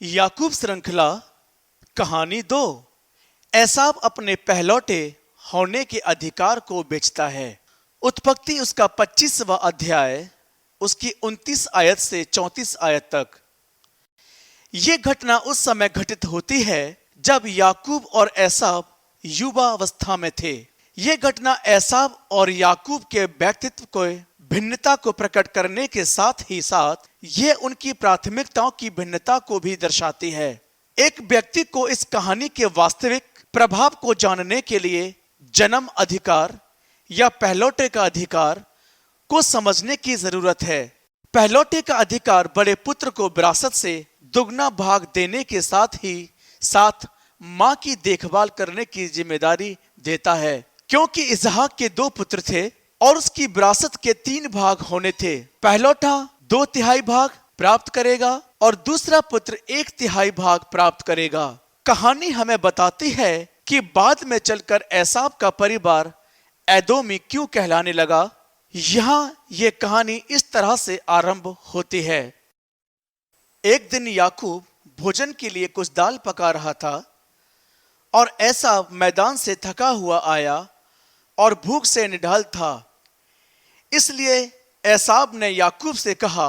याकूब श्रृंखला कहानी 2। एसाव अपने पहलौठे होने के अधिकार को बेचता है। उत्पत्ति उसका 25वां अध्याय उसकी 29 आयत से 34 आयत तक। ये घटना उस समय घटित होती है जब याकूब और एसाव युवा अवस्था में थे। ये घटना एसाव और याकूब के व्यक्तित्व को भिन्नता को प्रकट करने के साथ ही साथ ये उनकी प्राथमिकताओं की भिन्नता को भी दर्शाती है। एक व्यक्ति को इस कहानी के वास्तविक प्रभाव को जानने के लिए जन्म अधिकार या पहलौठे का अधिकार को समझने की जरूरत है। पहलौठे का अधिकार बड़े पुत्र को विरासत से दुगना भाग देने के साथ ही साथ मां की देखभाल करने की जिम्मेदारी देता है। क्योंकि इसहाक के 2 पुत्र थे और उसकी विरासत के 3 भाग होने थे। पहलौठा 2/3 भाग प्राप्त करेगा और दूसरा पुत्र 1/3 भाग प्राप्त करेगा। कहानी हमें बताती है कि बाद में चलकर एसाव का परिवार एदोमी क्यों कहलाने लगा। यहाँ ये कहानी इस तरह से आरंभ होती है। एक दिन याकूब भोजन के लिए कुछ दाल पका रहा था और एसाव मैदान से थका हुआ आया और भूख से निढाल था। इसलिए एसाव ने याकूब से कहा,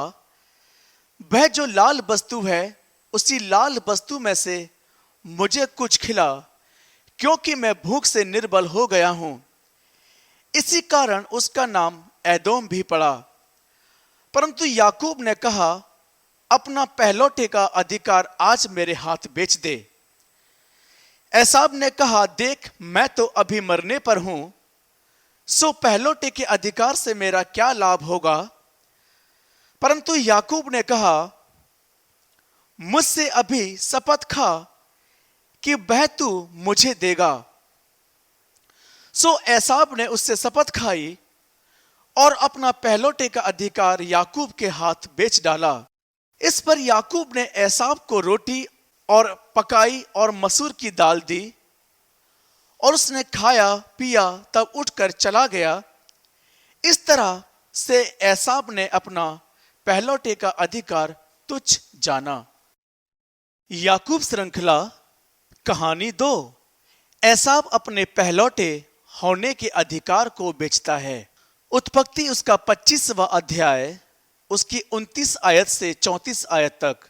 वह जो लाल वस्तु है उसी लाल वस्तु में से मुझे कुछ खिला, क्योंकि मैं भूख से निर्बल हो गया हूं। इसी कारण उसका नाम एदोम भी पड़ा। परंतु याकूब ने कहा, अपना पहलौठे का अधिकार आज मेरे हाथ बेच दे। एसाव ने कहा, देख मैं तो अभी मरने पर हूं, सो पहलौठे के अधिकार से मेरा क्या लाभ होगा। परंतु याकूब ने कहा, मुझसे अभी शपथ खा कि वह तू मुझे देगा। सो एसाव ने उससे शपथ खाई और अपना पहलौठे का अधिकार याकूब के हाथ बेच डाला। इस पर याकूब ने एसाव को रोटी और पकाई और मसूर की दाल दी और उसने खाया पिया, तब उठकर चला गया। इस तरह से एसाव ने अपना पहलौठे का अधिकार तुच्छ जाना। याकूब श्रृंखला कहानी 2। एसाव अपने पहलौठे होने के अधिकार को बेचता है। उत्पत्ति उसका 25वां अध्याय उसकी 29 आयत से 34 आयत तक।